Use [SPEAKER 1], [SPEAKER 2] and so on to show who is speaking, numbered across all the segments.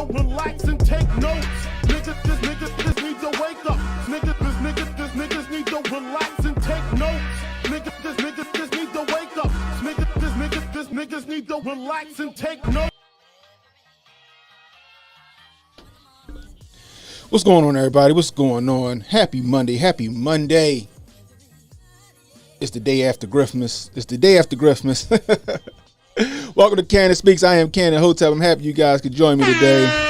[SPEAKER 1] Relax and take notes. Niggas need to wake up. Niggas need to relax and take notes. Niggas need to wake up. Niggas need to relax and take notes.
[SPEAKER 2] What's going on, everybody? What's going on? Happy Monday. Happy Monday. It's the day after Christmas. Welcome to Cannon Speaks. I am Cannon Hotep. I'm happy you guys could join me today.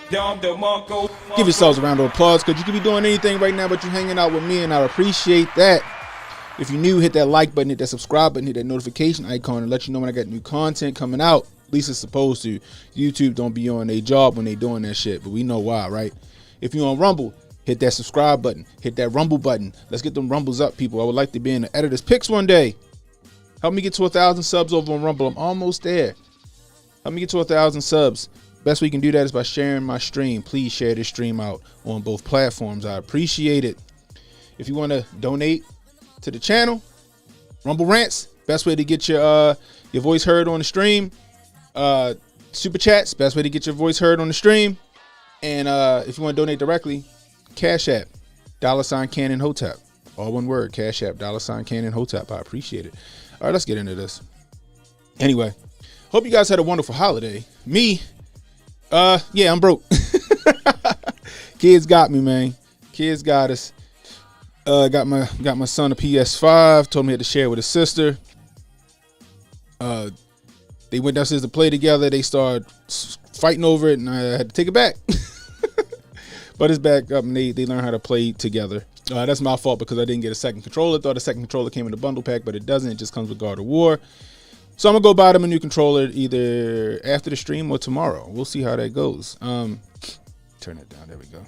[SPEAKER 2] Give yourselves a round of applause because you could be doing anything right now, but you're hanging out with me, and I appreciate that. If you're new, hit that like button, hit that subscribe button, hit that notification icon, and let you know when I got new content coming out. At least it's supposed to. YouTube don't be on their job when they doing that shit, but we know why, right? If you're on Rumble, hit that subscribe button, hit that Rumble button. Let's get them Rumbles up, people. I would like to be in the editor's picks one day. Help me get to 1,000 subs over on Rumble. I'm almost there. Help me get to 1,000 subs. Best way you can do that is by sharing my stream. Please share this stream out on both platforms. I appreciate it. If you want to donate to the channel, Rumble Rants, best way to get your voice heard on the stream. Super Chats, best way to get your voice heard on the stream. And if you want to donate directly, Cash App, $Cannon Hotep. All one word, Cash App, $Cannon Hotep. I appreciate it. All right, let's get into this. Anyway, hope you guys had a wonderful holiday. Me, yeah, I'm broke. Kids got me, man. Kids got us. Got my son a PS5. Told me he had to share it with his sister. They went downstairs to play together. They started fighting over it, and I had to take it back. But it's back up, and they learn how to play together. That's my fault because I didn't get a second controller. Thought a second controller came in the bundle pack, but it doesn't. It just comes with God of War. So I'm gonna go buy them a new controller either after the stream or tomorrow. We'll see how that goes. Turn it down. There we go.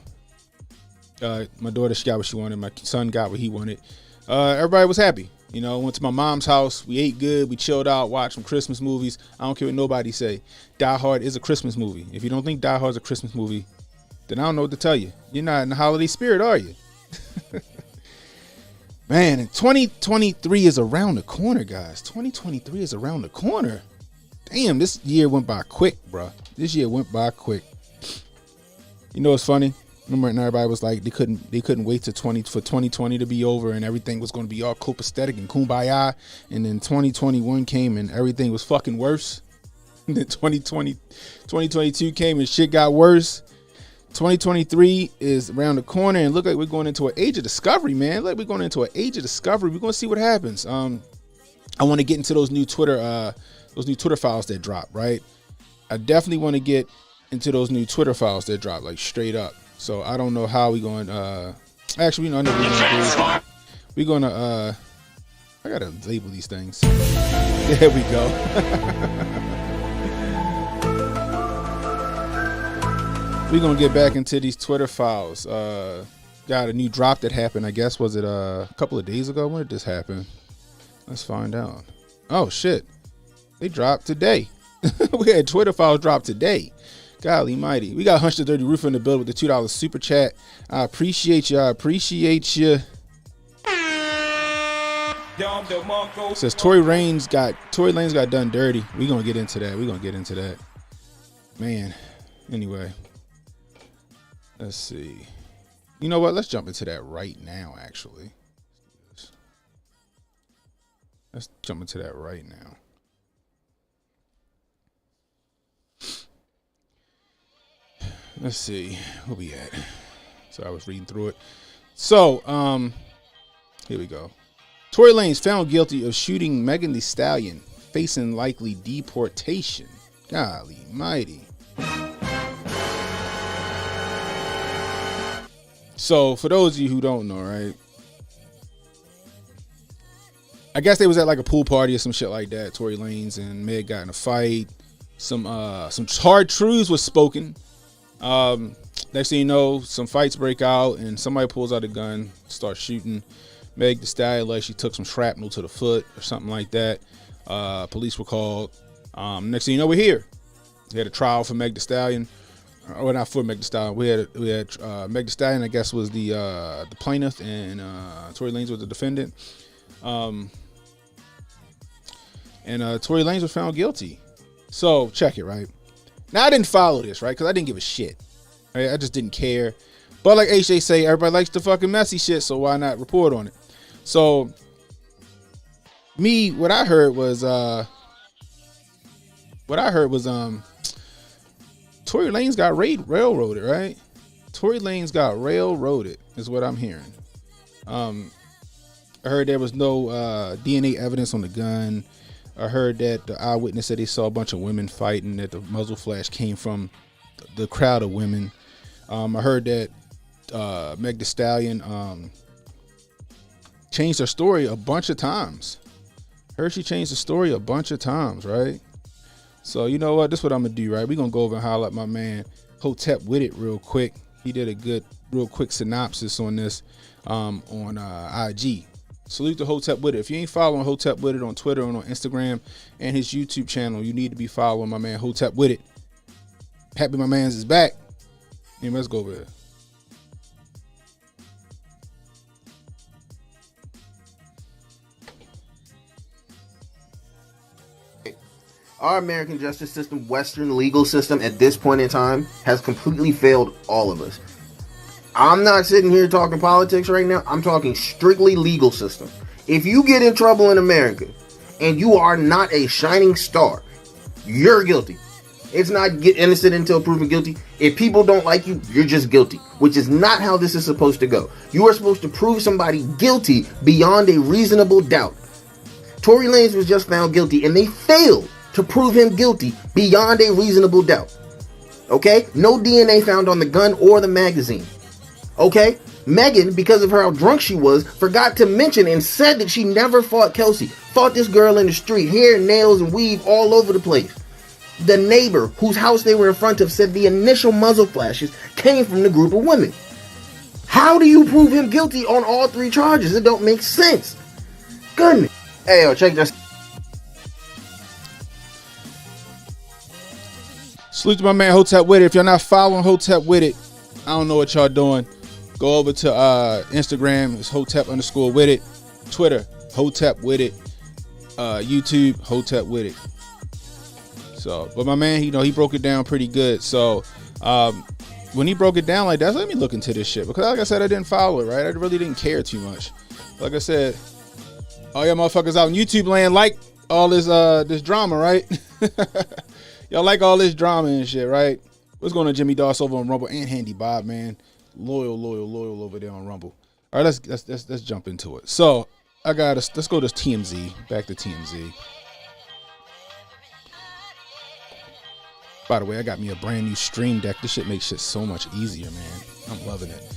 [SPEAKER 2] My daughter, she got what she wanted. My son got what he wanted. Everybody was happy. You know, went to my mom's house. We ate good. We chilled out, watched some Christmas movies. I don't care what nobody say. Die Hard is a Christmas movie. If you don't think Die Hard is a Christmas movie, then I don't know what to tell you. You're not in the holiday spirit, are you? Man, and 2023 is around the corner, guys. 2023 is around the corner. Damn, this year went by quick, bro. This year went by quick. You know what's funny? Remember, and everybody was like, they couldn't wait for 2020 to be over and everything was going to be all copacetic and kumbaya. And then 2021 came and everything was fucking worse. And then 2022 came and shit got worse. 2023 is around the corner and look like we're going into an age of discovery, man. Like we're going into an age of discovery. We're going to see what happens. I want to get into those new Twitter files that drop, right? I definitely want to get into those new Twitter files that drop, like straight up. So I don't know how we going. Actually, I know we're gonna. I gotta label these things. There we go. We're gonna get back into these Twitter files. Got a new drop that happened. I guess was it a couple of days ago? When did this happen? Let's find out. Oh shit! They dropped today. We had Twitter files drop today. Golly mighty. We got Hunch the Dirty Roofer in the build with the $2 super chat. I appreciate you. It says Tory Lanez got done dirty. We're going to get into that. Man. Anyway. Let's see. You know what? Let's jump into that right now, actually. Let's jump into that right now. Let's see where we at. So I was reading through it. So, here we go. Tory Lanez found guilty of shooting Megan Thee Stallion, facing likely deportation. Golly mighty. So, for those of you who don't know, right? I guess they was at like a pool party or some shit like that. Tory Lanez and Meg got in a fight. Some hard truths was spoken. Next thing you know, some fights break out and somebody pulls out a gun, starts shooting Meg Thee Stallion like she took some shrapnel to the foot or something like that. Police were called. Next thing you know, we're here. We had a trial for Meg Thee Stallion. Or not for Meg Thee Stallion. We had Meg Thee Stallion, I guess, was the plaintiff, and Tory Lanez was the defendant. And Tory Lanez was found guilty. So check it, right? Now I didn't follow this, right? Because I didn't give a shit. Right? I just didn't care. But like HJ say, everybody likes the fucking messy shit, so why not report on it? So what I heard was Tory Lanez got railroaded, right? Tory Lanez got railroaded is what I'm hearing. I heard there was no DNA evidence on the gun. I heard that the eyewitness said he saw a bunch of women fighting, that the muzzle flash came from the crowd of women. I heard that Meg Thee Stallion changed her story a bunch of times. Heard she changed the story a bunch of times, right? So you know what? This is what I'm gonna do, right? We're gonna go over and highlight my man Hotep with it real quick. He did a good, real quick synopsis on this on IG. Salute to Hotep with it. If you ain't following Hotep with it on Twitter and on Instagram and his YouTube channel, you need to be following my man Hotep with it. Happy my man's is back. Anyway, let's go over there.
[SPEAKER 3] Our American justice system, Western legal system at this point in time has completely failed all of us. I'm not sitting here talking politics right now. I'm talking strictly legal system. If you get in trouble in America and you are not a shining star, you're guilty. It's not get innocent until proven guilty. If people don't like you, you're just guilty, which is not how this is supposed to go. You are supposed to prove somebody guilty beyond a reasonable doubt. Tory Lanez was just found guilty and they failed to prove him guilty beyond a reasonable doubt. Okay? No DNA found on the gun or the magazine. Okay? Megan, because of how drunk she was, forgot to mention and said that she never fought Kelsey. Fought this girl in the street, hair, nails, and weave all over the place. The neighbor whose house they were in front of said the initial muzzle flashes came from the group of women. How do you prove him guilty on all 3 charges? It don't make sense. Goodness. Hey, yo, check this.
[SPEAKER 2] Salute to my man Hotep with it. If y'all not following Hotep with it, I don't know what y'all doing. Go over to Instagram. It's Hotep _ with it. Twitter, Hotep with it. YouTube, Hotep with it. So, but my man, he broke it down pretty good. So, when he broke it down like that, let me look into this shit, because like I said, I didn't follow it, right? I really didn't care too much. Like I said, all y'all motherfuckers out in YouTube land like all this drama, right? Y'all like all this drama and shit, right? What's going on, Jimmy Doss over on Rumble, and Handy Bob, man? Loyal over there on Rumble. All right, let's jump into it. So let's go to TMZ. Back to TMZ. By the way, I got me a brand new Stream Deck. This shit makes shit so much easier, man. I'm loving it.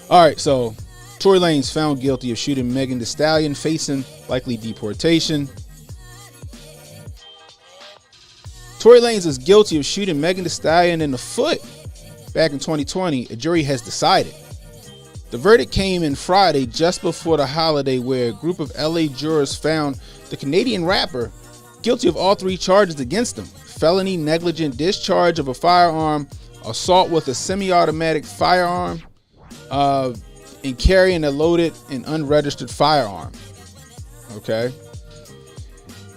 [SPEAKER 2] All right, so Tory Lanez found guilty of shooting Megan Thee Stallion, facing likely deportation. Tory Lanez is guilty of shooting Megan Thee Stallion in the foot back in 2020. A jury has decided. The verdict came in Friday, just before the holiday, where a group of LA jurors found the Canadian rapper guilty of all 3 charges against him: felony negligent discharge of a firearm, assault with a semi-automatic firearm, and carrying a loaded and unregistered firearm. Okay.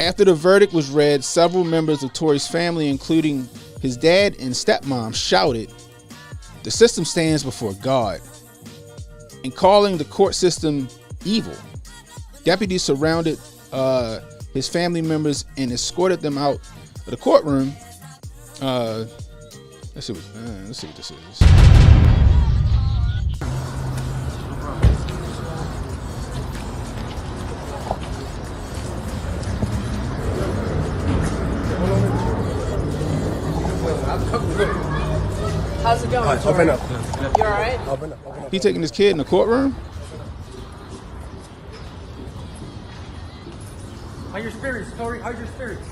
[SPEAKER 2] After the verdict was read, several members of Tory's family, including his dad and stepmom, shouted, "The system stands before God," and calling the court system evil. Deputies surrounded his family members and escorted them out of the courtroom. Let's see what this is.
[SPEAKER 4] How's it going?
[SPEAKER 5] Open up.
[SPEAKER 4] You all right?
[SPEAKER 5] Open up.
[SPEAKER 2] He taking his kid in the courtroom?
[SPEAKER 6] How's your spirits, Tory? How's your spirits?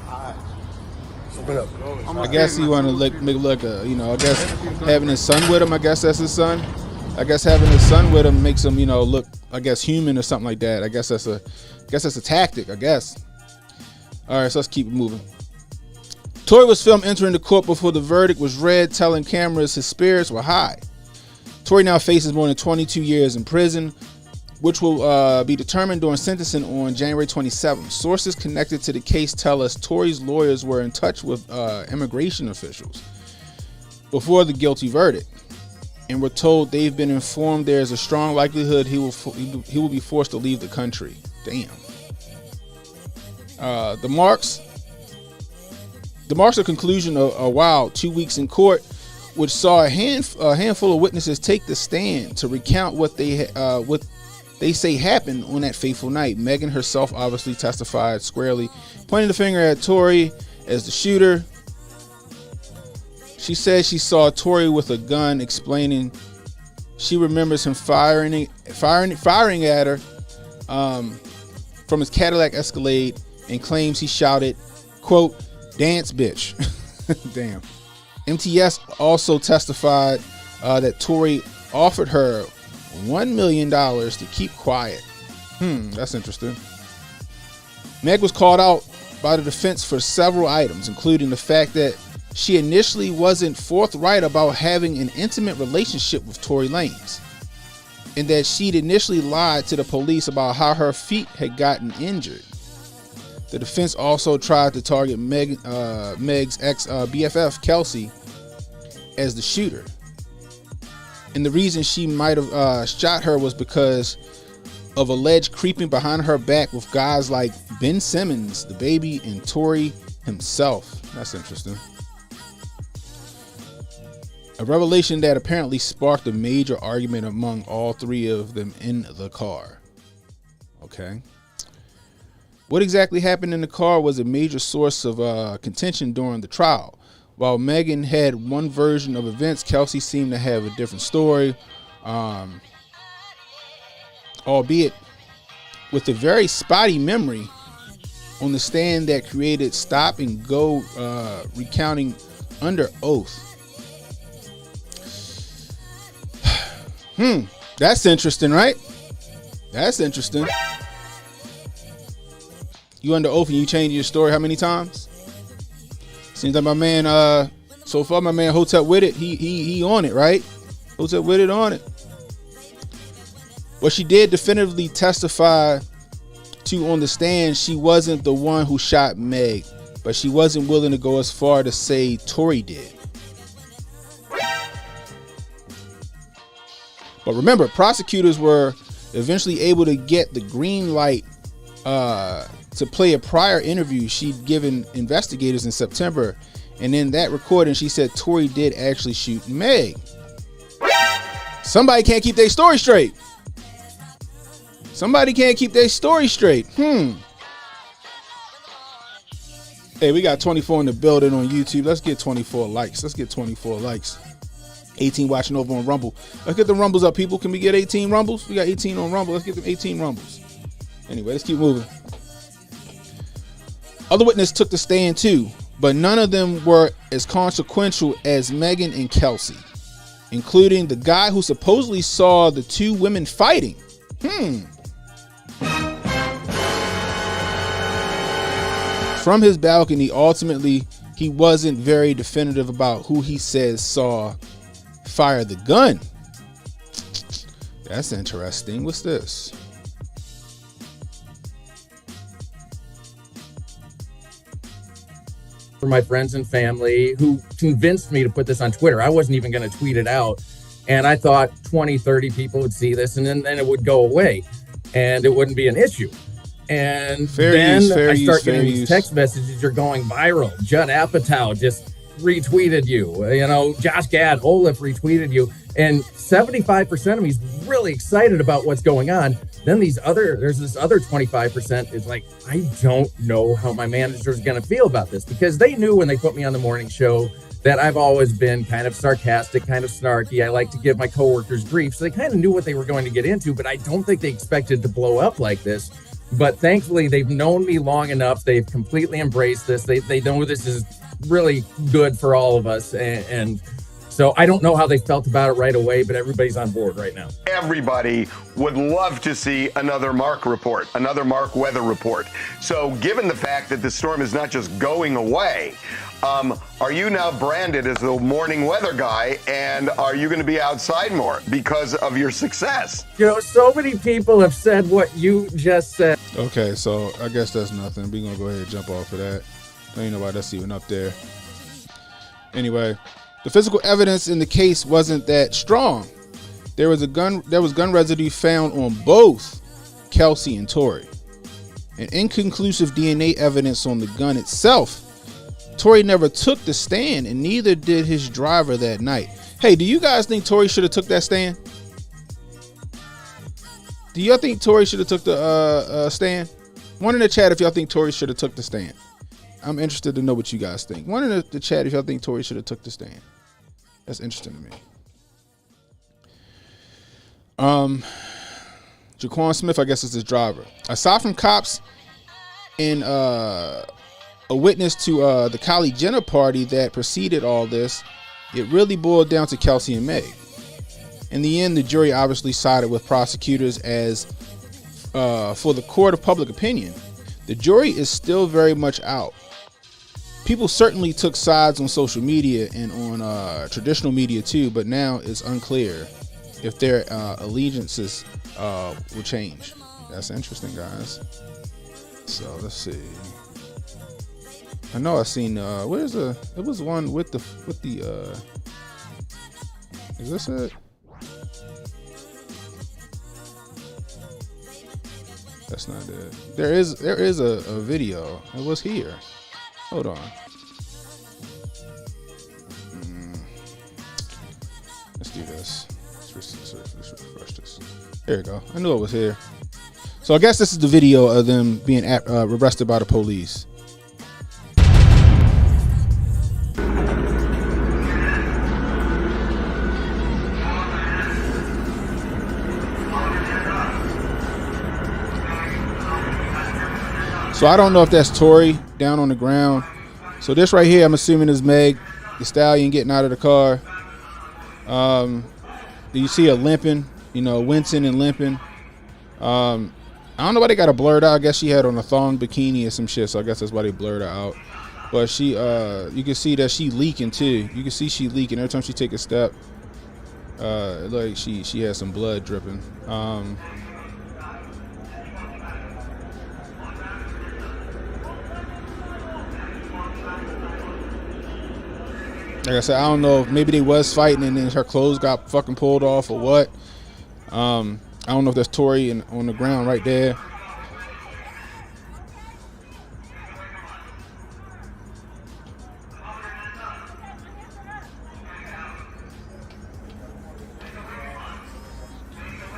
[SPEAKER 5] Open up.
[SPEAKER 2] I guess he want to make look, I guess having his son with him, I guess that's his son. I guess having his son with him makes him, look, I guess, human or something like that. I guess that's a tactic, I guess. All right, so let's keep it moving. Tory was filmed entering the court before the verdict was read, telling cameras his spirits were high. Tory now faces more than 22 years in prison, which will be determined during sentencing on January 27th. Sources connected to the case tell us Tory's lawyers were in touch with immigration officials before the guilty verdict, and were told they've been informed there is a strong likelihood he will be forced to leave the country. Damn. The marks of conclusion are wild. 2 weeks in court, which saw a handful of witnesses take the stand to recount what they say happened on that fateful night. Megan herself obviously testified squarely, pointing the finger at Tory as the shooter. She said she saw Tory with a gun, explaining she remembers him firing at her from his Cadillac Escalade, and claims he shouted, quote, "Dance, bitch." Damn. MTS also testified that Tory offered her $1 million to keep quiet. That's interesting. Meg was called out by the defense for several items, including the fact that she initially wasn't forthright about having an intimate relationship with Tory Lanez, and that she'd initially lied to the police about how her feet had gotten injured. The defense also tried to target Meg's ex BFF Kelsey as the shooter, and the reason she might have shot her was because of alleged creeping behind her back with guys like Ben Simmons, the baby, and Tory himself. That's interesting. A revelation that apparently sparked a major argument among all 3 of them in the car. Okay. What exactly happened in the car was a major source of contention during the trial. While Megan had one version of events, Kelsey seemed to have a different story, albeit with a very spotty memory on the stand that created stop and go recounting under oath. That's interesting, right? That's interesting. You under oath and you changed your story how many times? Seems like my man, so far my man Hotep with it, he on it, right? Hotep with it on it. Well, she did definitively testify to on the stand she wasn't the one who shot Meg, but she wasn't willing to go as far to say Tory did. But remember, prosecutors were eventually able to get the green light to play a prior interview she'd given investigators in September. And in that recording, she said Tory did actually shoot Meg. Somebody can't keep their story straight. Somebody can't keep their story straight. Hey, we got 24 in the building on YouTube. Let's get 24 likes. Let's get 24 likes. 18 watching over on Rumble. Let's get the Rumbles up, people. Can we get 18 Rumbles? We got 18 on Rumble. Let's get them 18 Rumbles. Anyway, let's keep moving. Other witnesses took the stand too, but none of them were as consequential as Megan and Kelsey, including the guy who supposedly saw the two women fighting. From his balcony, ultimately, he wasn't very definitive about who he says saw fire the gun. That's interesting. What's this?
[SPEAKER 4] For my friends and family who convinced me to put this on Twitter. I wasn't even going to tweet it out. And I thought 20, 30 people would see this and then it would go away and it wouldn't be an issue. And then I start getting these text messages. You're going viral. Judd Apatow just retweeted you. You know, Josh Gad, Olaf retweeted you. And 75% of them, he's really excited about what's going on. Then there's this other 25% is like, I don't know how my manager's going to feel about this, because they knew when they put me on the morning show that I've always been kind of sarcastic, kind of snarky. I like to give my coworkers grief. So they kind of knew what they were going to get into, but I don't think they expected to blow up like this. But thankfully, they've known me long enough. They've completely embraced this. They know this is really good for all of us. And so I don't know how they felt about it right away, but everybody's on board right now.
[SPEAKER 7] Everybody would love to see another Mark report, another Mark weather report. So given the fact that the storm is not just going away, are you now branded as the morning weather guy, and are you going to be outside more because of your success?
[SPEAKER 4] You know, so many people have said what you just said.
[SPEAKER 2] Okay, so I guess that's nothing. We're going to go ahead and jump off of that. There ain't nobody that's even up there. Anyway, the physical evidence in the case wasn't that strong. There was gun residue found on both Kelsey and Tory, and inconclusive DNA evidence on the gun itself. Tory never took the stand, and neither did his driver that night. Hey, do you guys think Tory should have took that stand? Do y'all think Tory should have took the stand? One in the chat if y'all think Tory should have took the stand. I'm interested to know what you guys think. One in the chat if y'all think Tory should have took the stand. That's interesting to me. Jaquan Smith, I guess, is his driver. Aside from cops and a witness to the Kylie Jenner party that preceded all this, it really boiled down to Kelsey and Meg. In the end, the jury obviously sided with prosecutors as for the court of public opinion. The jury is still very much out. People certainly took sides on social media and on traditional media too, but now it's unclear if their allegiances will change. That's interesting, guys. So let's see. I know I've seen it was one with the is this it? That's not it. There is a video. It was here. Hold on. Let's do this. Let's refresh this. There you go. I knew it was here. So I guess this is the video of them being arrested by the police. So I don't know if that's Tory down on the ground. So this right here, I'm assuming is Meg, the stallion, getting out of the car. You see her limping. wincing and limping. I don't know why they got her blurred out. I guess she had on a thong bikini or some shit, so I guess that's why they blurred her out. But she, you can see that she leaking too. You can see she leaking every time she take a step. Like she has some blood dripping. Like I said, I don't know if maybe they was fighting and then her clothes got fucking pulled off or what. I don't know if that's Tory on the ground right there.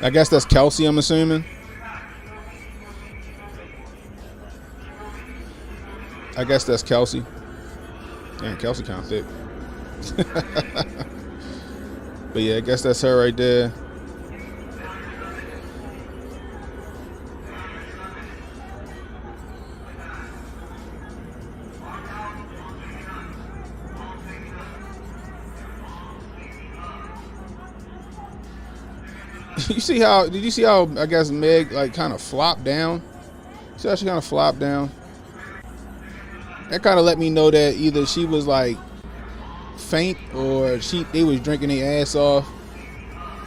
[SPEAKER 2] I guess that's Kelsey, I'm assuming. I guess that's Kelsey. Damn, Kelsey kind of thick. But yeah, I guess that's her right there. Did you see how I guess Meg like kind of flopped down? See how she kind of flopped down? That kind of let me know that either she was like faint or they was drinking their ass off.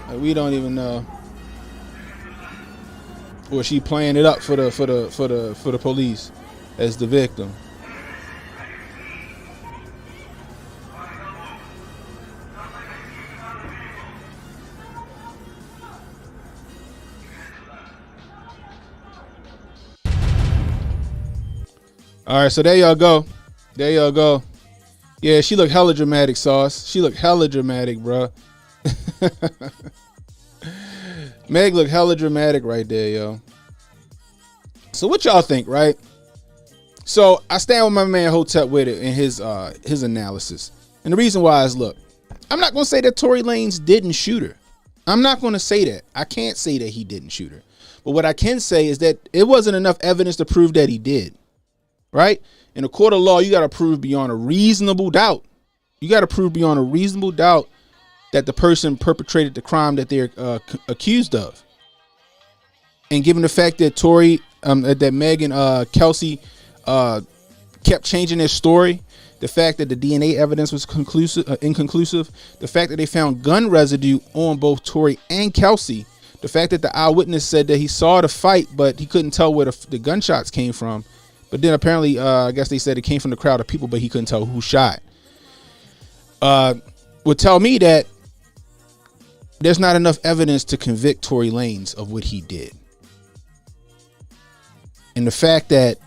[SPEAKER 2] Like, we don't even know. Or she playing it up for the police as the victim. All right, so there y'all go. There y'all go. Yeah, she looked hella dramatic, Sauce. She looked hella dramatic, bro. Meg looked hella dramatic right there, yo. So what y'all think, right? So I stand with my man Hotep with it in his analysis. And the reason why is, look, I'm not going to say that Tory Lanez didn't shoot her. I'm not going to say that. I can't say that he didn't shoot her. But what I can say is that it wasn't enough evidence to prove that he did. Right? In a court of law, you got to prove beyond a reasonable doubt. You got to prove beyond a reasonable doubt that the person perpetrated the crime that they're accused of. And given the fact that that Meg and Kelsey kept changing their story, the fact that the DNA evidence was inconclusive, the fact that they found gun residue on both Tory and Kelsey, the fact that the eyewitness said that he saw the fight, but he couldn't tell where the gunshots came from. But then apparently, I guess they said it came from the crowd of people, but he couldn't tell who shot. Would tell me that there's not enough evidence to convict Tory Lanez of what he did. And the fact that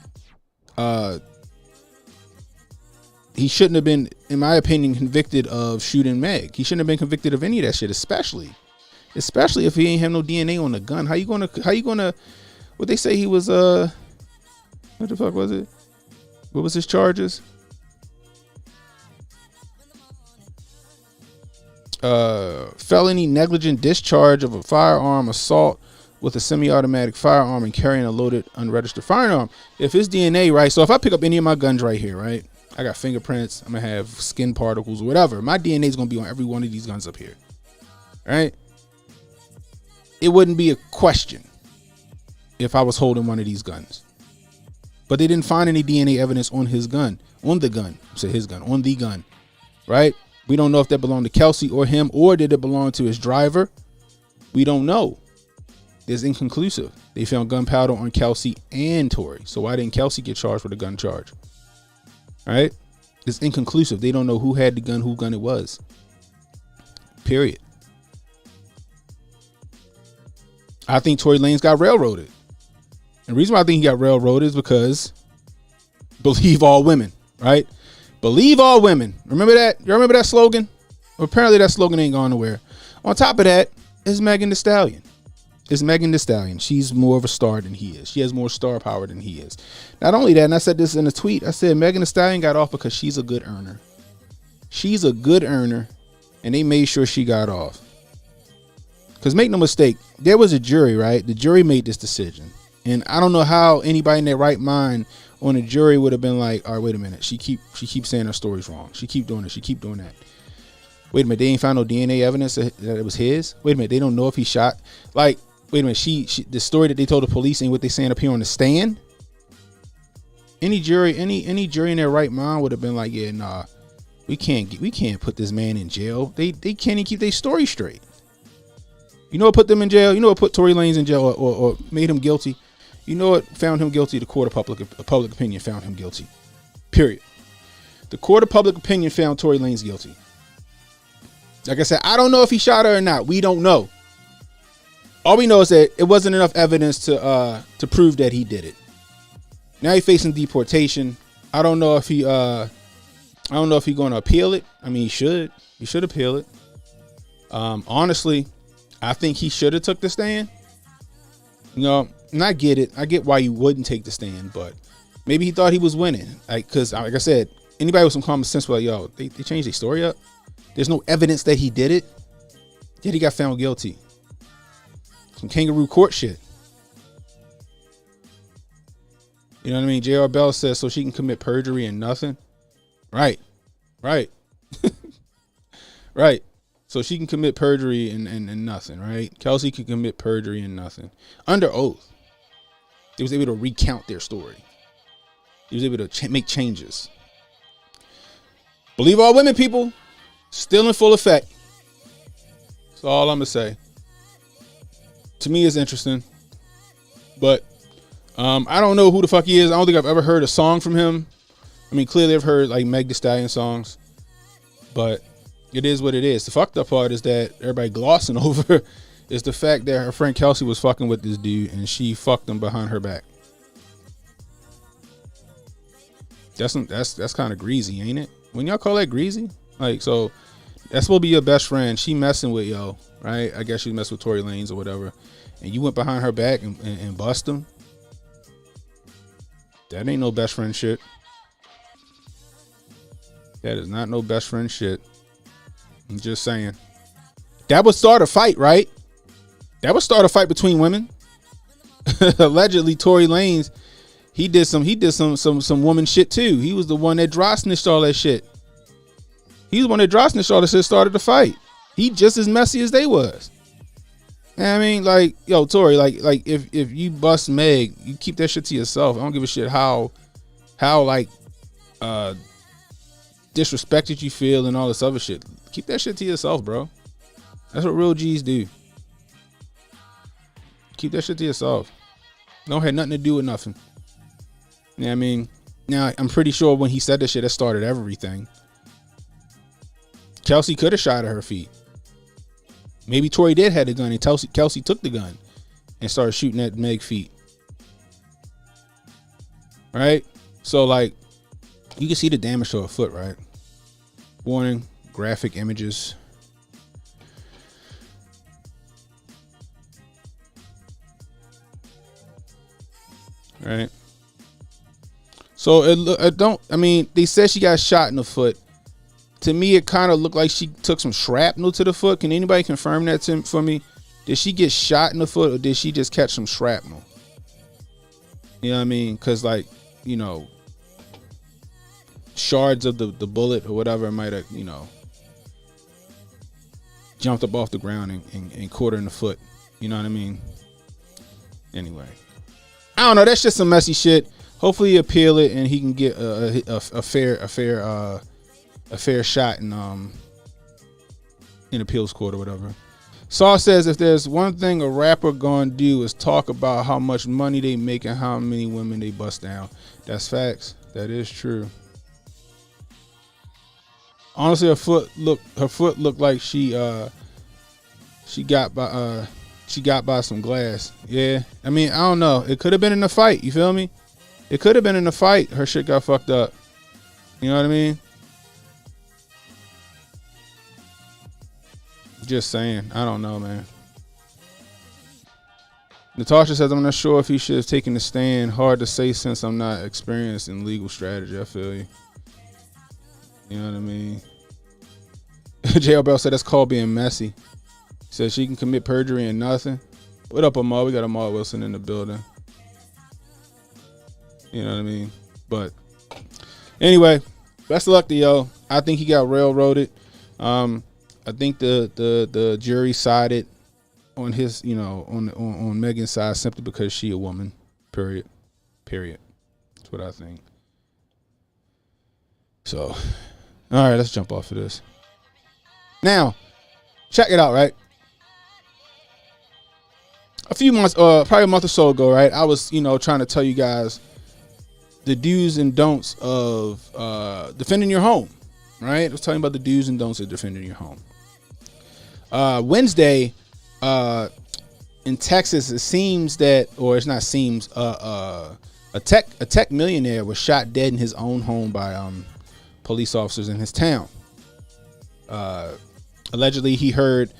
[SPEAKER 2] he shouldn't have been, in my opinion, convicted of shooting Meg. He shouldn't have been convicted of any of that shit, especially if he ain't have no DNA on the gun. How you gonna? What they say he was what the fuck was it? What was his charges? Felony negligent discharge of a firearm, assault with a semi-automatic firearm, and carrying a loaded unregistered firearm. If his DNA, right? So if I pick up any of my guns right here, right? I got fingerprints. I'm gonna have skin particles, whatever. My DNA is gonna be on every one of these guns up here, right? It wouldn't be a question if I was holding one of these guns. But they didn't find any DNA evidence on his gun, on the gun, right? We don't know if that belonged to Kelsey or him, or did it belong to his driver? We don't know. It's inconclusive. They found gunpowder on Kelsey and Tory. So why didn't Kelsey get charged with a gun charge? Right? It's inconclusive. They don't know who had the gun, whose gun it was. Period. I think Tory Lanez got railroaded. And the reason why I think he got railroaded is because believe all women, right? Believe all women. Remember that? You remember that slogan? Well, apparently that slogan ain't gone nowhere. On top of that is Megan Thee Stallion. It's Megan Thee Stallion. She's more of a star than he is. She has more star power than he is. Not only that, and I said this in a tweet, I said Megan Thee Stallion got off because she's a good earner. She's a good earner, and they made sure she got off. Because make no mistake, there was a jury, right? The jury made this decision. And I don't know how anybody in their right mind on a jury would have been like, all right, wait a minute. She keeps saying her story's wrong. She keep doing this. She keep doing that. Wait a minute, they ain't found no DNA evidence that it was his. Wait a minute, they don't know if he shot. Like, wait a minute, she the story that they told the police ain't what they saying up here on the stand. Any jury in their right mind would have been like, yeah, nah, we can't put this man in jail. They can't even keep their story straight. You know what put them in jail? You know what put Tory Lanez in jail or made him guilty? You know what found him guilty? The court of public opinion found him guilty. Period. The court of public opinion found Tory Lanez guilty. Like I said, I don't know if he shot her or not. We don't know. All we know is that it wasn't enough evidence to prove that he did it. Now he's facing deportation. I don't know if he's going to appeal it. I mean, he should. He should appeal it. Honestly, I think he should have took the stand. You know, and I get it. I get why you wouldn't take the stand, but maybe he thought he was winning. Because, like I said, anybody with some common sense was like, yo, they changed their story up. There's no evidence that he did it. Yet he got found guilty. Some kangaroo court shit. You know what I mean? J.R. Bell says so she can commit perjury and nothing. Right. Right. Right. So she can commit perjury and nothing, right? Kelsey can commit perjury and nothing. Under oath. They was able to recount their story. He was able to make changes. Believe all women, people. Still in full effect. That's all I'm going to say. To me, it's interesting. But I don't know who the fuck he is. I don't think I've ever heard a song from him. I mean, clearly I've heard like Meg Thee Stallion songs. But it is what it is. The fucked up part is that everybody glossing over is the fact that her friend Kelsey was fucking with this dude and she fucked him behind her back. That's kind of greasy, ain't it? When y'all call that greasy? Like, so that's supposed to be your best friend. She messing with yo, right? I guess she messed with Tory Lanez or whatever. And you went behind her back and bust him. That ain't no best friend shit. That is not no best friend shit. I'm just saying. That would start a fight, right? That would start a fight between women. Allegedly, Tory Lanez, he did some woman shit too. He was the one that dry snitched all that shit. He was the one that dry snitched all that shit, started the fight. He just as messy as they was. I mean, like, yo, Tory, like if you bust Meg, you keep that shit to yourself. I don't give a shit how like disrespected you feel and all this other shit. Keep that shit to yourself, bro. That's what real G's do. Keep that shit to yourself. Don't have nothing to do with nothing. You know what I mean? Now, I'm pretty sure when he said that shit, that started everything. Kelsey could have shot at her feet. Maybe Tory did have the gun and Kelsey took the gun and started shooting at Meg's feet. Right? So, like, you can see the damage to her foot, right? Warning, graphic images. Right? So, they said she got shot in the foot. To me, it kind of looked like she took some shrapnel to the foot. Can anybody confirm that for me? Did she get shot in the foot or did she just catch some shrapnel? You know what I mean? Because, like, you know, shards of the bullet or whatever might have, you know, jumped up off the ground and caught her in the foot. You know what I mean? Anyway. I don't know. That's just some messy shit. Hopefully he appeal it and he can get a fair shot in appeals court or whatever. Saw says if there's one thing a rapper gonna do is talk about how much money they make and how many women they bust down. That's facts. That is true. Honestly, her foot looked like she got by some glass. Yeah. I mean, I don't know. It could have been in a fight. You feel me? It could have been in a fight. Her shit got fucked up. You know what I mean? Just saying. I don't know, man. Natasha says, I'm not sure if he should have taken the stand. Hard to say since I'm not experienced in legal strategy. I feel you. You know what I mean? J.L. Bell said that's called being messy. Says she can commit perjury and nothing. What up, Amal? We got Amal Wilson in the building. You know what I mean? But anyway, best of luck to yo. I think he got railroaded. I think the jury sided on his, on Megan's side simply because she a woman. Period. That's what I think. So, all right, let's jump off of this. Now, check it out, right? A few months, probably a month or so ago, right? I was, trying to tell you guys the do's and don'ts of defending your home, right? I was telling you about the do's and don'ts of defending your home. Wednesday, in Texas, it seems that, or it's not seems, a tech millionaire was shot dead in his own home by police officers in his town. Allegedly, he heard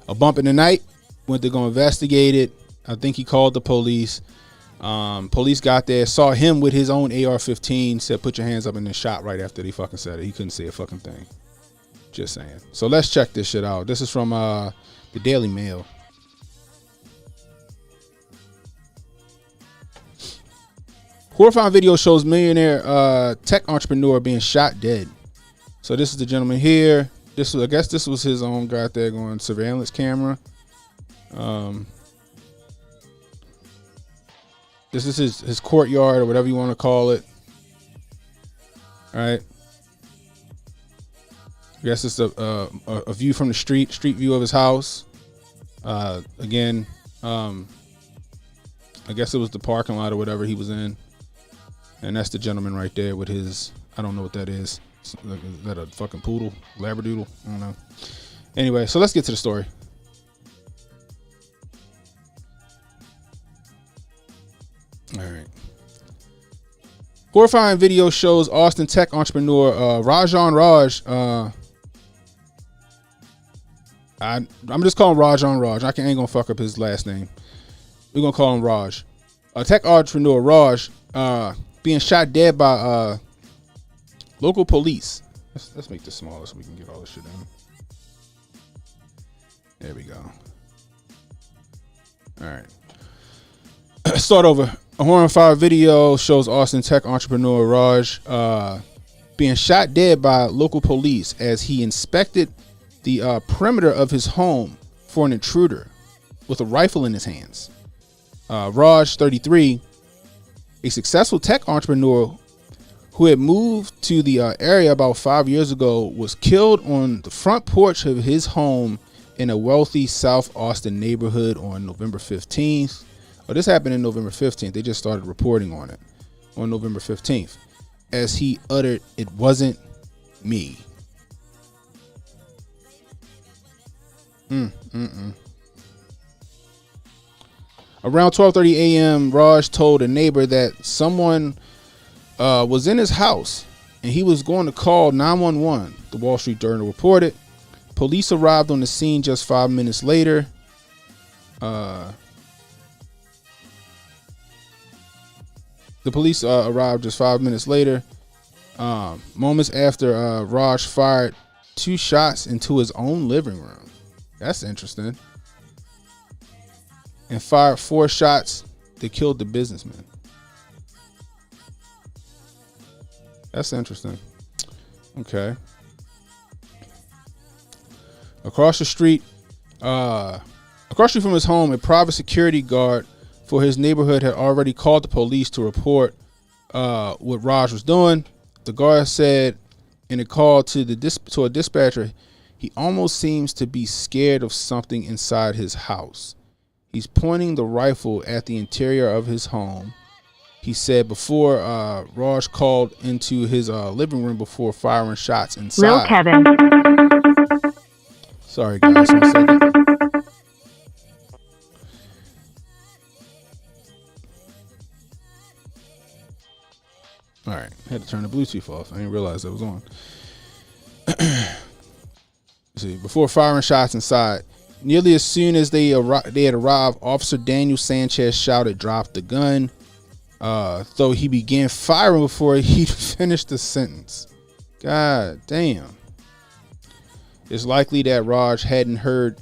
[SPEAKER 2] a bump in the night, went to go investigate it. I think he called the police. Police got there, saw him with his own AR-15, said, "Put your hands up," and then shot right after they fucking said it. He couldn't see a fucking thing. Just saying. So let's check this shit out. This is from the Daily Mail. Horrifying video shows millionaire tech entrepreneur being shot dead. So this is the gentleman here. I guess this was his own guy out there going surveillance camera. This is his courtyard or whatever you want to call it. All right. I guess it's a view from the street view of his house. Again, I guess it was the parking lot or whatever he was in. And that's the gentleman right there with his, I don't know what that is. Is that a fucking poodle? Labradoodle? I don't know. Anyway, so let's get to the story. All right. Horrifying video shows Austin tech entrepreneur Rajan Raj. I'm just calling Rajan Raj. I ain't gonna fuck up his last name. We're gonna call him Raj. Tech entrepreneur Raj being shot dead by local police. Let's make this smaller so we can get all this shit in. There we go. All right. Start over. A horrifying video shows Austin tech entrepreneur Raj being shot dead by local police as he inspected the perimeter of his home for an intruder with a rifle in his hands. Raj, 33, a successful tech entrepreneur who had moved to the area about 5 years ago, was killed on the front porch of his home in a wealthy South Austin neighborhood on November 15th. Oh, this happened in November 15th. They just started reporting on it on November 15th as he uttered, "It wasn't me." Around 12:30 a.m., Raj told a neighbor that someone was in his house and he was going to call 911. The Wall Street Journal reported. Police arrived on the scene just 5 minutes later. The police arrived just 5 minutes later, moments after Raj fired 2 shots into his own living room. That's interesting. And fired 4 shots that killed the businessman. That's interesting. Okay. Across the street from his home, a private security guard for his neighborhood had already called the police to report what Raj was doing. The guard said in a call to a dispatcher, he almost seems to be scared of something inside his house. He's pointing the rifle at the interior of his home. He said before Raj called into his living room before firing shots inside.
[SPEAKER 8] Lil Kevin.
[SPEAKER 2] Sorry guys, 1 second. All right, had to turn the Bluetooth off. I didn't realize that was on. See, before firing shots inside, nearly as soon as they had arrived, Officer Daniel Sanchez shouted, "Drop the gun," though he began firing before he finished the sentence. God damn. It's likely that Raj hadn't heard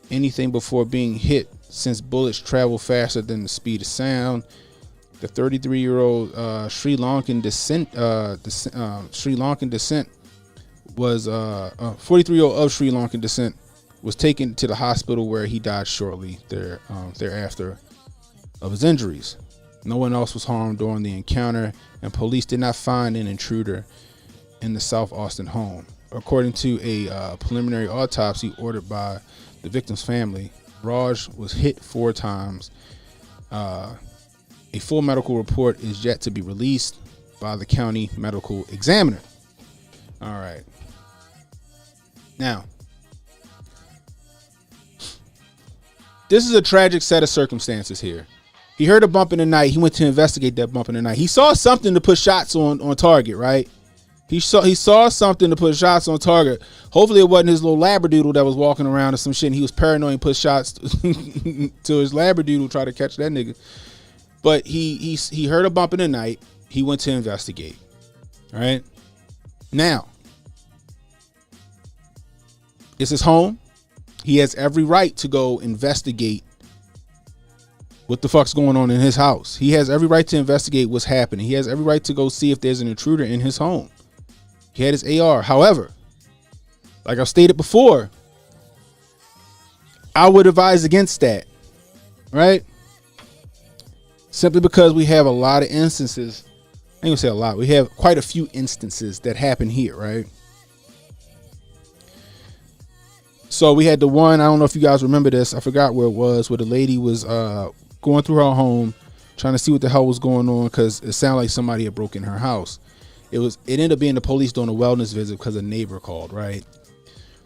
[SPEAKER 2] anything before being hit, since bullets travel faster than the speed of sound. The 33-year-old Sri Lankan descent was 43-year-old of Sri Lankan descent, was taken to the hospital where he died shortly thereafter of his injuries. No one else was harmed during the encounter, and police did not find an intruder in the South Austin home. According to a preliminary autopsy ordered by the victim's family, Raj was hit 4 times. A full medical report is yet to be released by the county medical examiner. All right. Now, this is a tragic set of circumstances here. He heard a bump in the night. He went to investigate that bump in the night. He saw something to put shots on target, right? He saw something to put shots on target. Hopefully it wasn't his little labradoodle that was walking around or some shit and he was paranoid and put shots to his labradoodle, try to catch that nigga. But he heard a bump in the night. He went to investigate. All right. Now, it's his home. He has every right to go investigate what the fuck's going on in his house. He has every right to investigate what's happening. He has every right to go see if there's an intruder in his home. He had his AR. However, like I've stated before, I would advise against that, right? Simply because we have a lot of instances. I ain't gonna say a lot. We have quite a few instances that happen here, right? So we had the one, I don't know if you guys remember this. I forgot where it was, where the lady was going through her home, trying to see what the hell was going on because it sounded like somebody had broken her house. It ended up being the police doing a wellness visit because a neighbor called, right?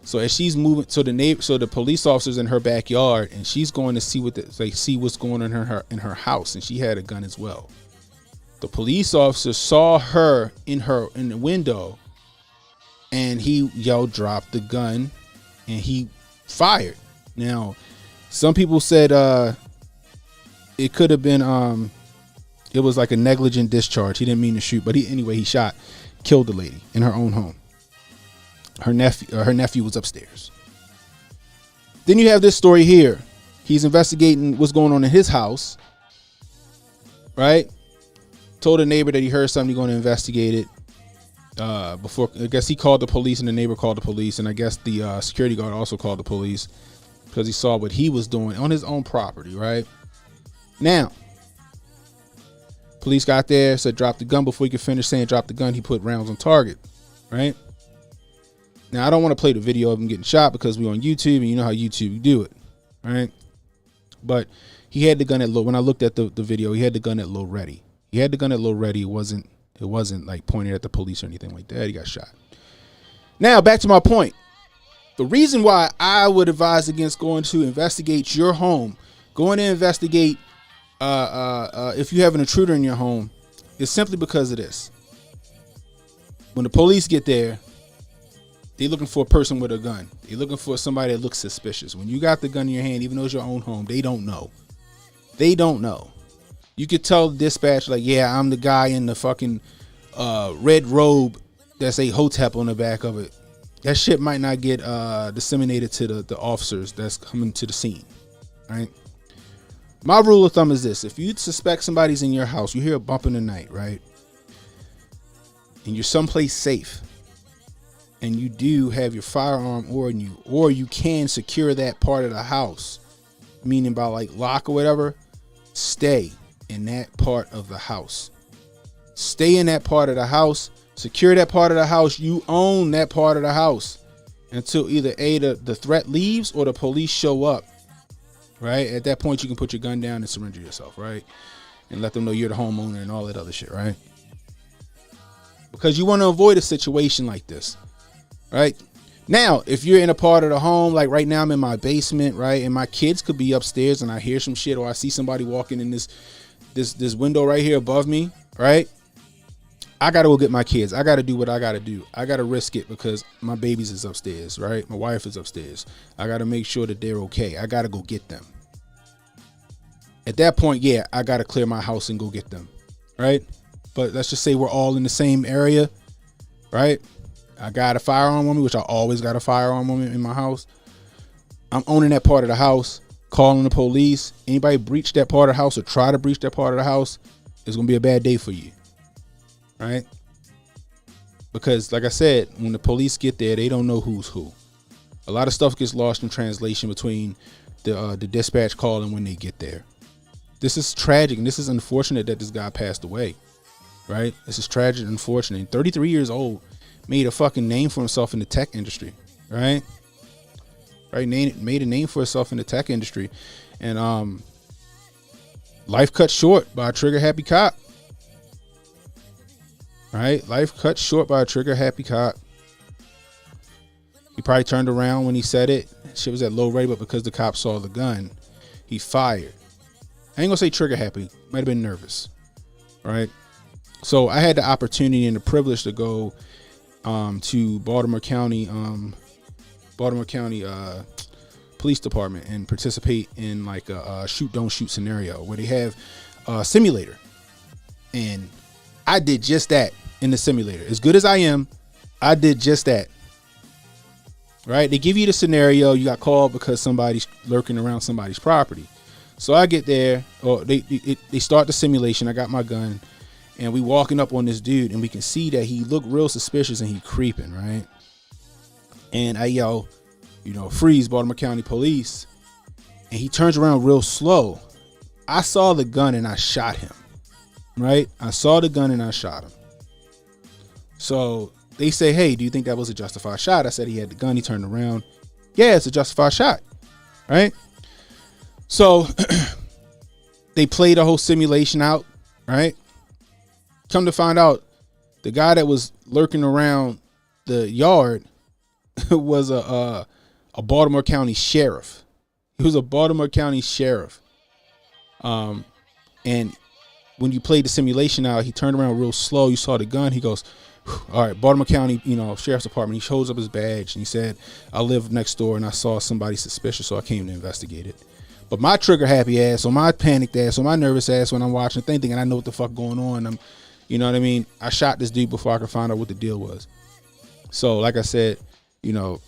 [SPEAKER 2] So as she's moving, so the police officer's in her backyard and she's going to see what's going on in her house, and she had a gun as well. The police officer saw her in the window, and he yelled, "Drop the gun," and he fired. Now, some people said it could have been it was like a negligent discharge. He didn't mean to shoot, but he shot, killed the lady in her own home. Her nephew was upstairs. Then you have this story here. He's investigating what's going on in his house, right? Told a neighbor that he heard something, going to investigate it. Before, I guess he called the police, and the neighbor called the police, and I guess the security guard also called the police because he saw what he was doing on his own property, right? Now, police got there, said drop the gun. Before he could finish saying drop the gun, he put rounds on target, right? Now, I don't want to play the video of him getting shot because we're on YouTube, and you know how YouTube do it, right? But he had the gun at low. When I looked at the video, he had the gun at low ready. He had the gun at low ready. It wasn't like pointed at the police or anything like that. He got shot. Now, back to my point. The reason why I would advise against going to investigate your home, going to investigate if you have an intruder in your home, is simply because of this. When the police get there, they're looking for a person with a gun. They're looking for somebody that looks suspicious. When you got the gun in your hand, even though it's your own home, they don't know. They don't know. You could tell the dispatch, like, yeah, I'm the guy in the fucking red robe that say Hotep on the back of it. That shit might not get disseminated to the officers that's coming to the scene, right? My rule of thumb is this. If you suspect somebody's in your house, you hear a bump in the night, right? And you're someplace safe, and you do have your firearm on you, or you can secure that part of the house, meaning by like lock or whatever, stay in that part of the house. Stay in that part of the house. Secure that part of the house. You own that part of the house until either the threat leaves or the police show up, right? At that point, you can put your gun down and surrender yourself, right? And let them know you're the homeowner and all that other shit, right? Because you want to avoid a situation like this, right? Now, if you're in a part of the home, like right now I'm in my basement, right? And my kids could be upstairs and I hear some shit, or I see somebody walking in this window right here above me, right? I got to go get my kids. I got to do what I got to do. I got to risk it because my babies is upstairs, right? My wife is upstairs. I got to make sure that they're okay. I got to go get them. At that point, yeah, I got to clear my house and go get them, right? But let's just say we're all in the same area, right? I got a firearm on me, which I always got a firearm on me in my house. I'm owning that part of the house, calling the police. Anybody breach that part of the house or try to breach that part of the house, it's going to be a bad day for you. Right? Because like I said, when the police get there, they don't know who's who. A lot of stuff gets lost in translation between the dispatch call and when they get there. This is tragic, and this is unfortunate that this guy passed away, right? This is tragic and unfortunate. 33 years old, made a fucking name for himself in the tech industry, right? Right, made a name for himself in the tech industry, and life cut short by a trigger happy cop. Right, life cut short by a trigger happy cop. He probably turned around when he said it. Shit was at low rate, but because the cop saw the gun, he fired. I ain't gonna say trigger happy. Might have been nervous, right? So I had the opportunity and the privilege to go to Baltimore County Police Department and participate in like a shoot don't shoot scenario where they have a simulator, and I did just that in the simulator. As good as I am, I did just that. Right? They give you the scenario. You got called because somebody's lurking around somebody's property. So I get there, or they start the simulation. I got my gun, and we walking up on this dude, and we can see that he looked real suspicious and he creeping, right? And I yell, freeze, Baltimore County Police. And he turns around real slow. I saw the gun and I shot him, right? I saw the gun and I shot him. So they say, hey, do you think that was a justified shot? I said he had the gun. He turned around. Yeah, it's a justified shot, right? So they play the whole simulation out, right? Come to find out, the guy that was lurking around the yard was a Baltimore County sheriff. He was a Baltimore County sheriff. And when you played the simulation out, he turned around real slow. You saw the gun. He goes, all right, Baltimore County, Sheriff's Department. He shows up his badge and he said, I live next door and I saw somebody suspicious, so I came to investigate it. But my trigger happy ass, or my panicked ass, or my nervous ass when I'm watching the thing, thinking I know what the fuck going on. You know what I mean? I shot this dude before I could find out what the deal was. So, like I said, the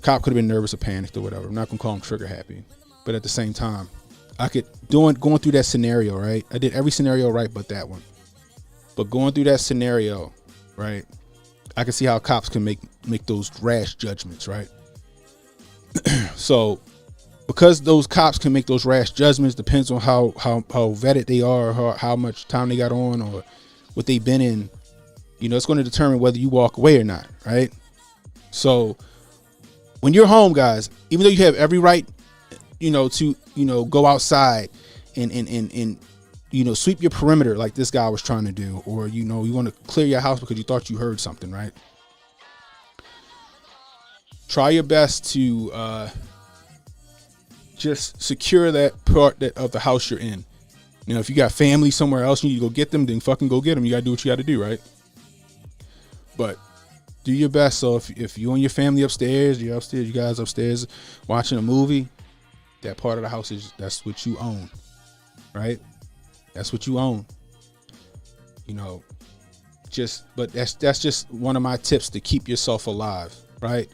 [SPEAKER 2] cop could have been nervous or panicked or whatever. I'm not gonna call him trigger happy, but at the same time, going through that scenario, right? I did every scenario right, but that one. But going through that scenario, right? I can see how cops can make those rash judgments, right? So, because those cops can make those rash judgments, depends on how vetted they are, or how much time they got on, or what they've been in. It's going to determine whether you walk away or not, right? So, when you're home, guys, even though you have every right, to go outside and sweep your perimeter like this guy was trying to do, or you want to clear your house because you thought you heard something, right? Try your best to just secure that part of the house you're in. If you got family somewhere else, you need to go get them, then fucking go get them. You got to do what you got to do, right? But do your best. So if you and your family upstairs, you guys upstairs watching a movie, that part of the house that's what you own, right? That's what you own. But that's just one of my tips to keep yourself alive, right?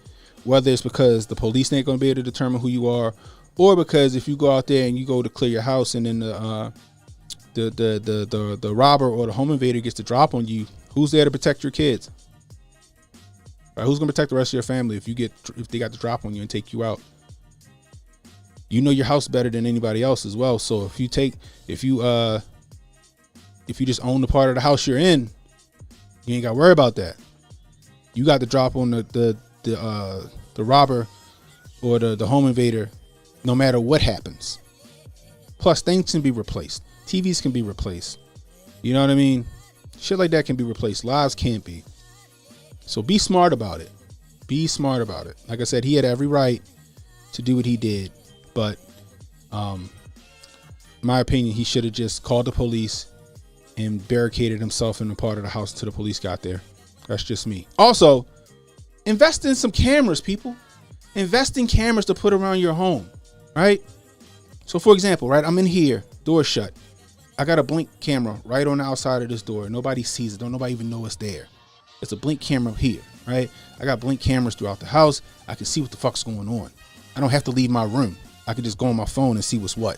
[SPEAKER 2] Whether it's because the police ain't gonna be able to determine who you are, or because if you go out there and you go to clear your house and then the robber or the home invader gets the drop on you, who's there to protect your kids? Right? Who's gonna protect the rest of your family if they got the drop on you and take you out? You know your house better than anybody else as well. So if you just own the part of the house you're in, you ain't got to worry about that. You got the drop on the robber or the home invader, no matter what happens. Plus, things can be replaced. TVs can be replaced. You know what I mean? Shit like that can be replaced. Lives can't be. So be smart about it. Be smart about it. Like I said, he had every right to do what he did. But in my opinion, he should have just called the police and barricaded himself in a part of the house until the police got there. That's just me. Also, invest in some cameras, people. Invest in cameras to put around your home, right? So, for example, right, I'm in here, door shut. I got a blink camera right on the outside of this door. Nobody sees it. Don't nobody even know it's there. It's a blink camera here, right? I got blink cameras throughout the house. I can see what the fuck's going on. I don't have to leave my room. I can just go on my phone and see what's what,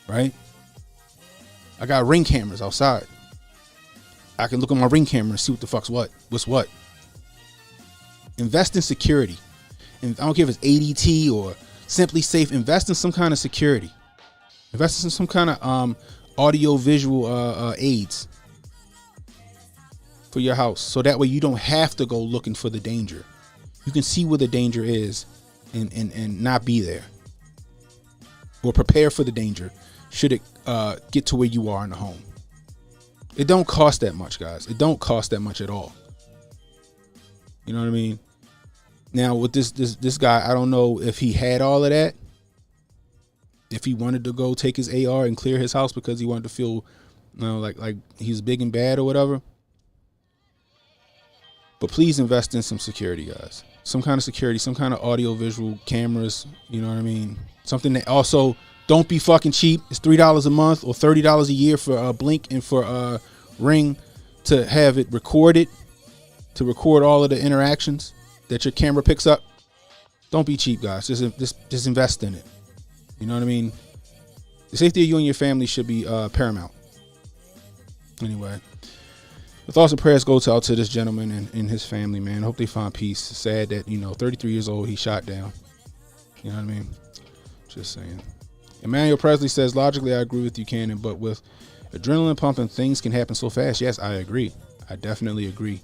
[SPEAKER 2] right? I got Ring cameras outside. I can look at my Ring camera and see what the fuck's what's what. Invest in security. And I don't care if it's ADT or Simply Safe. Invest in some kind of security. Invest in some kind of audio visual aids for your house, so that way you don't have to go looking for the danger. You can see where the danger is and not be there, or prepare for the danger should it get to where you are in the home. It don't cost that much, guys. It don't cost that much at all. You know what I mean? Now with this guy, I don't know if he had all of that. If he wanted to go take his AR and clear his house because he wanted to feel, like he's big and bad or whatever. But please invest in some security, guys. Some kind of security, some kind of audio visual cameras. You know what I mean? Something that also, don't be fucking cheap. It's $3 a month or $30 a year for Blink and for Ring to have it recorded, to record all of the interactions that your camera picks up. Don't be cheap, guys. Just invest in it. You know what I mean? The safety of you and your family should be paramount. Anyway, the thoughts and prayers go out to this gentleman and his family, man. I hope they find peace. Sad that, 33 years old, he shot down. You know what I mean? Just saying. Emmanuel Presley says, logically, I agree with you, Cannon, but with adrenaline pumping, things can happen so fast. Yes, I agree. I definitely agree.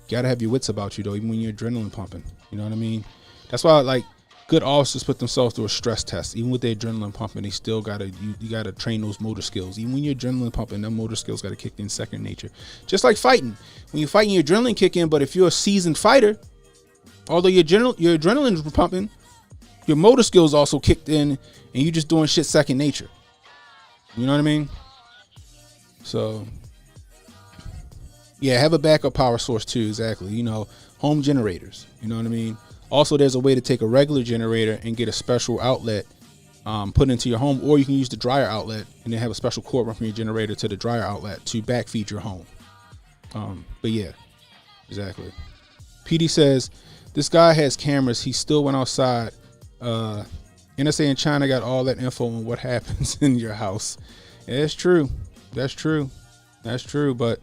[SPEAKER 2] You got to have your wits about you, though, even when you're adrenaline pumping. You know what I mean? That's why, good officers put themselves through a stress test. Even with their adrenaline pumping, they still you gotta train those motor skills. Even when you're adrenaline pumping, them motor skills gotta kick in second nature. Just like fighting. When you're fighting, your adrenaline kick in, but if you're a seasoned fighter, although your adrenaline is pumping, your motor skills also kicked in, and you just doing shit second nature. You know what I mean? So, yeah, have a backup power source too. Exactly. Home generators. You know what I mean? Also, there's a way to take a regular generator and get a special outlet put into your home, or you can use the dryer outlet and then have a special cord run from your generator to the dryer outlet to backfeed your home. But yeah, exactly. PD says, this guy has cameras. He still went outside. NSA in China got all that info on what happens in your house. Yeah, it's true. That's true. But,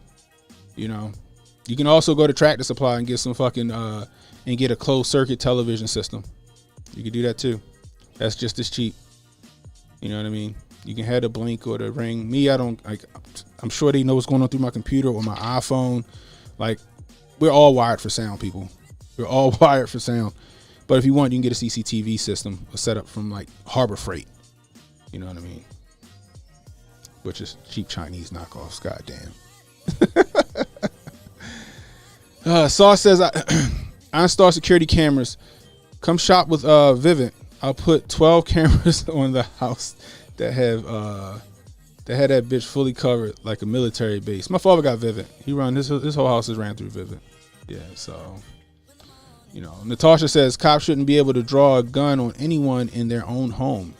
[SPEAKER 2] you can also go to Tractor Supply and get some fucking... and get a closed circuit television system. You can do that too. That's just as cheap. You know what I mean? You can have the Blink or the Ring. Me, I don't I'm sure they know what's going on through my computer or my iPhone. We're all wired for sound, people. We're all wired for sound. But if you want, you can get a CCTV system set up from Harbor Freight. You know what I mean? Which is cheap Chinese knockoffs. Goddamn. Sauce says, I install security cameras. Come shop with Vivint. I'll put 12 cameras on the house that had that bitch fully covered like a military base. My father got Vivint. He run his whole house is ran through Vivint. Yeah, so Natasha says cops shouldn't be able to draw a gun on anyone in their own home.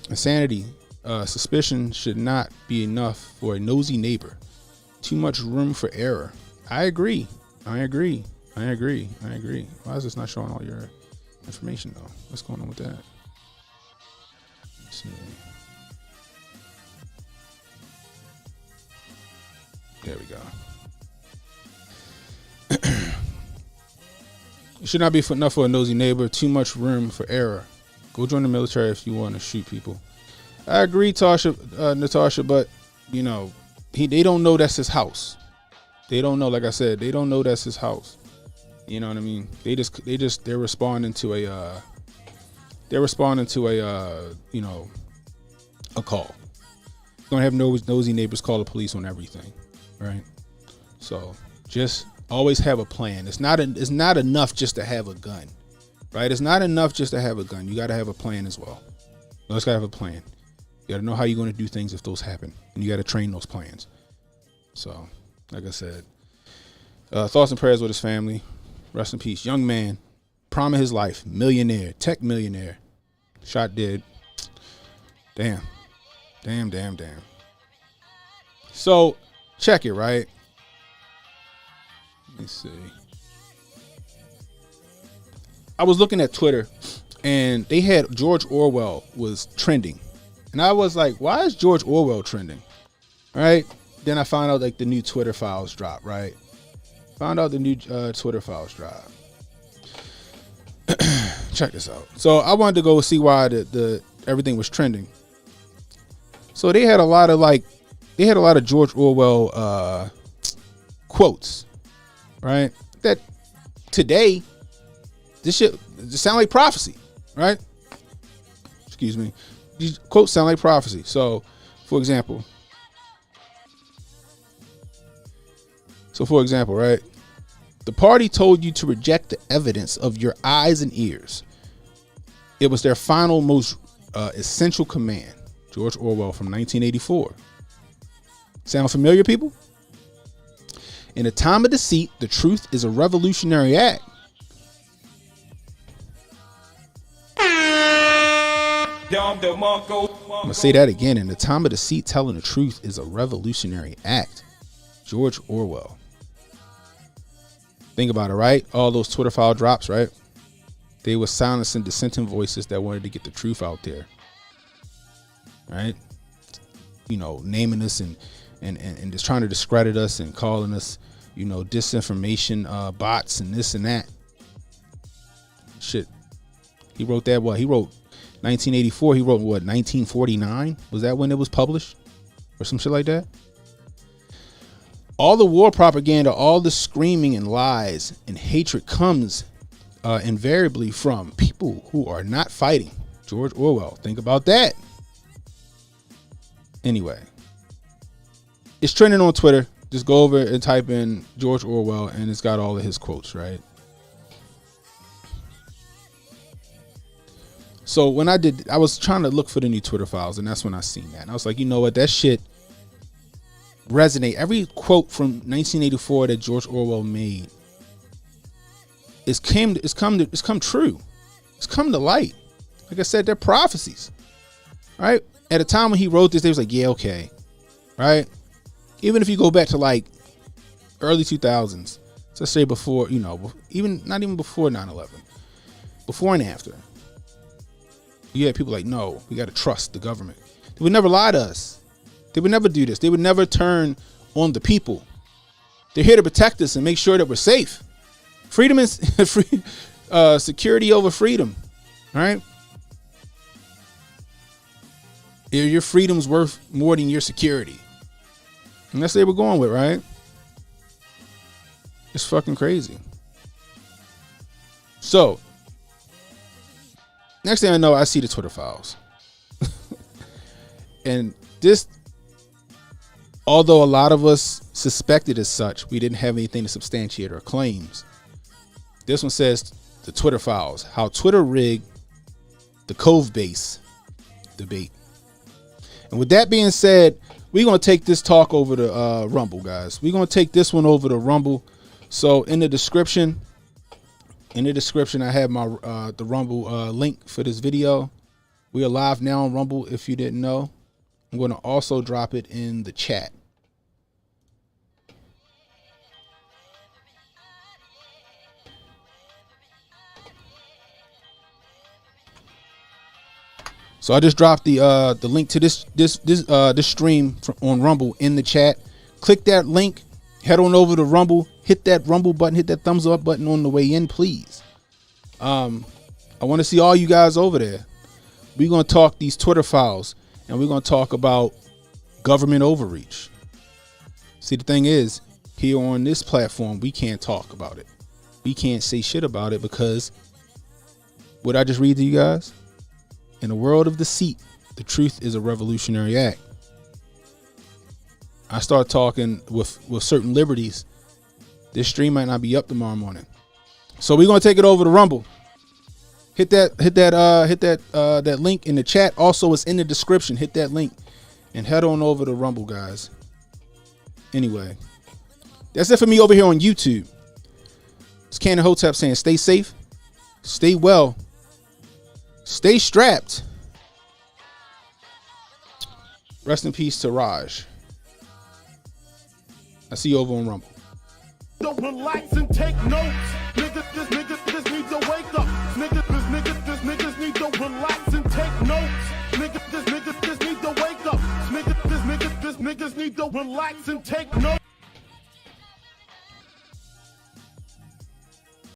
[SPEAKER 2] Insanity. Suspicion should not be enough for a nosy neighbor. Too much room for error. I agree. Why is this not showing all your information though? What's going on with that? Let's see. There we go. It should not be enough for a nosy neighbor. Too much room for error. Go join the military if you want to shoot people. I agree, Natasha, but they don't know that's his house. They don't know, like I said, they don't know that's his house. You know what I mean? They're responding to a call. You're gonna have nosy neighbors call the police on everything, right? So just always have a plan. It's not enough just to have a gun, right? It's not enough just to have a gun. You got to have a plan as well. You always got to have a plan. You got to know how you're going to do things if those happen, and you got to train those plans. So, like I said, thoughts and prayers with his family. Rest in peace. Young man, prime of his life, millionaire, tech millionaire, shot dead. Damn. So, check it, right? Let me see. I was looking at Twitter, and they had George Orwell was trending. And I was like, why is George Orwell trending? All right? then I found out like the new Twitter files drop, right? Found out the new Twitter files drop. Check this out. So I wanted to go see why the everything was trending. So they had a lot of George Orwell quotes, right? That today, this shit sound like prophecy, right? Excuse me. These quotes sound like prophecy. So, for example, right? The party told you to reject the evidence of your eyes and ears. It was their final, most essential command. George Orwell from 1984. Sound familiar, people? In a time of deceit, the truth is a revolutionary act. I'm gonna say that again. In a time of deceit, telling the truth is a revolutionary act. George Orwell. Think about it, right? All those Twitter file drops, right? They were silencing dissenting voices that wanted to get the truth out there. Right? You know, naming us and just trying to discredit us and calling us, you know, disinformation bots and this and that. Shit. He wrote that, what? He wrote 1984. He wrote what? 1949? Was that when it was published? Or some shit like that? All the war propaganda, all the screaming and lies and hatred comes invariably from people who are not fighting. George Orwell. Think about that. Anyway, it's trending on Twitter. Just go over and type in George Orwell and it's got all of his quotes, right? So when I was trying to look for the new Twitter files, and that's when I seen that. And I was like, you know what? That shit resonate. Every quote from 1984 that George Orwell made it's come true. It's come to light. Like I said, they're prophecies. Right? At a time when he wrote this, they was like, yeah, okay. Right? Even if you go back to like early 2000s, let's say before, you know, not even before 9/11, before and after, you had people like, no, we got to trust the government. They would never lie to us. They would never do this. They would never turn on the people. They're here to protect us and make sure that we're safe. Freedom is security over freedom. All right. Your freedom's worth more than your security. And that's what they were going with, right? It's fucking crazy. So, next thing I know, I see the Twitter files. And this, although a lot of us suspected as such, we didn't have anything to substantiate our claims. This one says the Twitter files, how Twitter rigged the Cove Base debate. And with that being said, we're going to take this talk over to Rumble, guys. We're going to take this one over to Rumble. So in the description, I have my the Rumble link for this video. We are live now on Rumble, if you didn't know. I'm going to also drop it in the chat. So I just dropped the link to this stream on Rumble in the chat. Click that link, head on over to Rumble, hit that Rumble button, hit that thumbs up button on the way in, please. I want to see all you guys over there. We're going to talk these Twitter files, and we're going to talk about government overreach. See, the thing is, here on this platform, we can't talk about it. We can't say shit about it because what I just read to you guys, in a world of deceit, the truth is a revolutionary act. I start talking with certain liberties. This stream might not be up tomorrow morning. So we're going to take it over to Rumble. Hit that link in the chat. Also, it's in the description. Hit that link and head on over to Rumble, guys. Anyway, that's it for me over here on YouTube. It's Cannon Hotep saying stay safe, stay well, stay strapped. Rest in peace to Raj. I see you over on Rumble.
[SPEAKER 1] Don't relax and take notes. Niggas need to wake up. Niggas need to relax and take notes. Niggas need to wake up. Niggas Niggas need to relax and take notes.